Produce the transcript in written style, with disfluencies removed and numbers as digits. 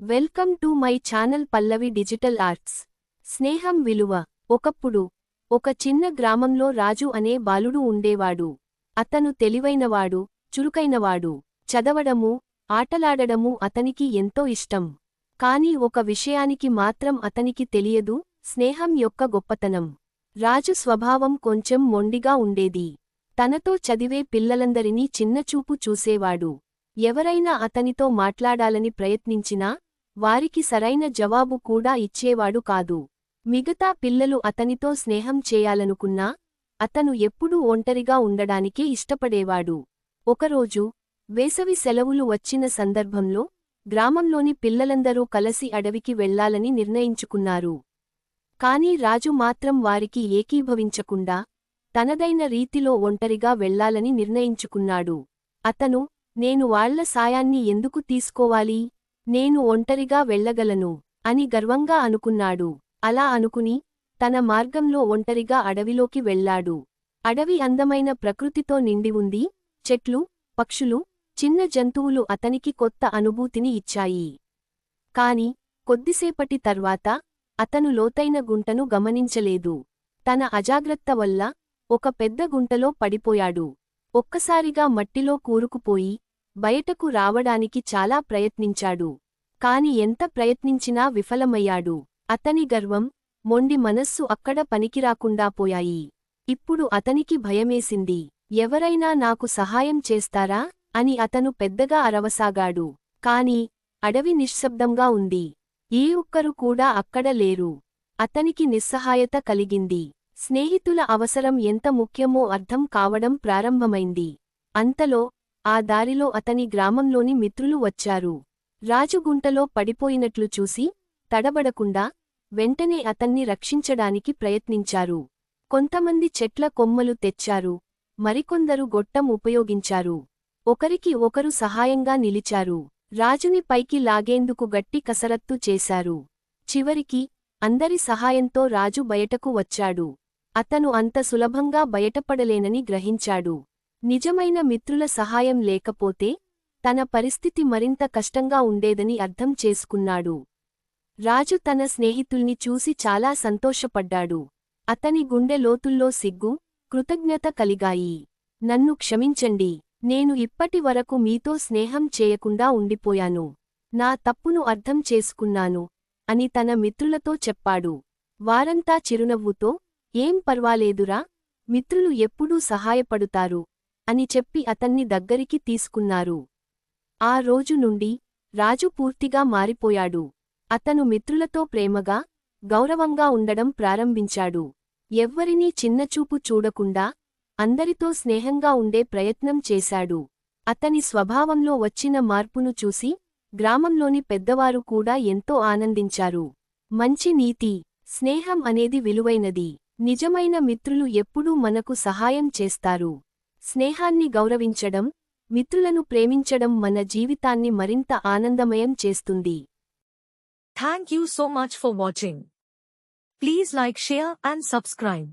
Welcome to my channel Pallavi digital arts. స్నేహం విలువ. ఒకప్పుడు ఒక చిన్న గ్రామంలో రాజు అనే బాలుడు ఉండేవాడు. అతను తెలివైనవాడు, చురుకైనవాడు. చదవడము, ఆటలాడడము అతనికి ఎంతో ఇష్టం. కాని ఒక విషయానికి మాత్రం అతనికి తెలియదు, స్నేహం యొక్క గొప్పతనం. రాజు స్వభావం కొంచెం మొండిగా ఉండేది. తనతో చదివే పిల్లలందరినీ చిన్నచూపు చూసేవాడు. ఎవరైనా అతనితో మాట్లాడాలని ప్రయత్నించినా వారికి సరైన జవాబు కూడా ఇచ్చేవాడు కాదు. మిగతా పిల్లలు అతనితో స్నేహం చేయాలనుకున్నా అతను ఎప్పుడూ ఒంటరిగా ఉండడానికే ఇష్టపడేవాడు. ఒకరోజు వేసవి సెలవులు వచ్చిన సందర్భంలో గ్రామంలోని పిల్లలందరూ కలసి అడవికి వెళ్లాలని నిర్ణయించుకున్నారు. కాని రాజు మాత్రం వారికి ఏకీభవించకుండా తనదైన రీతిలో ఒంటరిగా వెళ్లాలని నిర్ణయించుకున్నాడు. అతను, నేను వాళ్ల సాయాన్ని ఎందుకు తీసుకోవాలి? నేను ఒంటరిగా వెళ్లగలను అని గర్వంగా అనుకున్నాడు. అలా అనుకుని తన మార్గంలో ఒంటరిగా అడవిలోకి వెళ్లాడు. అడవి అందమైన ప్రకృతితో నిండి ఉంది. చెట్లు, పక్షులు, చిన్న జంతువులు అతనికి కొత్త అనుభూతిని ఇచ్చాయి. కాని కొద్దిసేపటి తర్వాత అతను లోతైన గుంటను గమనించలేదు. తన అజాగ్రత్త వల్ల ఒక పెద్ద గుంటలో పడిపోయాడు. ఒక్కసారిగా మట్టిలో కూరుకుపోయి బయటకు రావడానికి చాలా ప్రయత్నించాడు. కాని ఎంత ప్రయత్నించినా విఫలమయ్యాడు. అతని గర్వం, మొండి మనస్సు అక్కడ పనికిరాకుండా పోయాయి. ఇప్పుడు అతనికి భయమేసింది. ఎవరైనా నాకు సహాయం చేస్తారా అని అతను పెద్దగా అరవసాగాడు. కాని అడవి నిశ్శబ్దంగా ఉంది. ఏ ఒక్కరు కూడా అక్కడ లేరు. అతనికి నిస్సహాయత కలిగింది. స్నేహితుల అవసరం ఎంత ముఖ్యమో అర్థం కావడం ప్రారంభమైంది. అంతలో ఆ దారిలో అతని గ్రామంలోని మిత్రులు వచ్చారు. రాజు గుంటలో పడిపోయినట్లు చూసి తడబడకుండా వెంటనే అతన్ని రక్షించడానికి ప్రయత్నించారు. కొంతమంది చెట్ల కొమ్మలు తెచ్చారు, మరికొందరు గొట్టం ఉపయోగించారు. ఒకరికి ఒకరు సహాయంగా నిలిచారు. రాజుని పైకి లాగేందుకు గట్టి కసరత్తు చేశారు. చివరికి అందరి సహాయంతో రాజు బయటకు వచ్చాడు. అతను అంత సులభంగా బయటపడలేనని గ్రహించాడు. నిజమైన మిత్రుల సహాయం లేకపోతే తన పరిస్థితి మరింత కష్టంగా ఉండేదని అర్థం చేసుకున్నాడు. రాజు తన స్నేహితుల్ని చూసి చాలా సంతోషపడ్డాడు. అతని గుండె లోతుల్లో సిగ్గు, కృతజ్ఞత కలిగాయి. నన్ను క్షమించండి, నేను ఇప్పటి వరకు మీతో స్నేహం చేయకుండా ఉండిపోయాను. నా తప్పును అర్థం చేసుకున్నాను అని తన మిత్రులతో చెప్పాడు. వారంతా చిరునవ్వుతో, ఏం పర్వాలేదురా, మిత్రులు ఎప్పుడూ సహాయపడుతారు అని చెప్పి అతన్ని దగ్గరికి తీసుకున్నారు. ఆ రోజు నుండి రాజు పూర్తిగా మారిపోయాడు. అతను మిత్రులతో ప్రేమగా, గౌరవంగా ఉండడం ప్రారంభించాడు. ఎవ్వరినీ చిన్నచూపు చూడకుండా అందరితో స్నేహంగా ఉండే ప్రయత్నం చేశాడు. అతని స్వభావంలో వచ్చిన మార్పును చూసి గ్రామంలోని పెద్దవారు కూడా ఎంతో ఆనందించారు. మంచి నీతి. స్నేహం అనేది విలువైనది. నిజమైన మిత్రులు ఎప్పుడూ మనకు సహాయం చేస్తారు. స్నేహాన్ని గౌరవించడం, మిత్రులను ప్రేమించడం మన జీవితాన్ని మరింత ఆనందమయం చేస్తుంది. Thank you so much for watching. Please like, share and subscribe.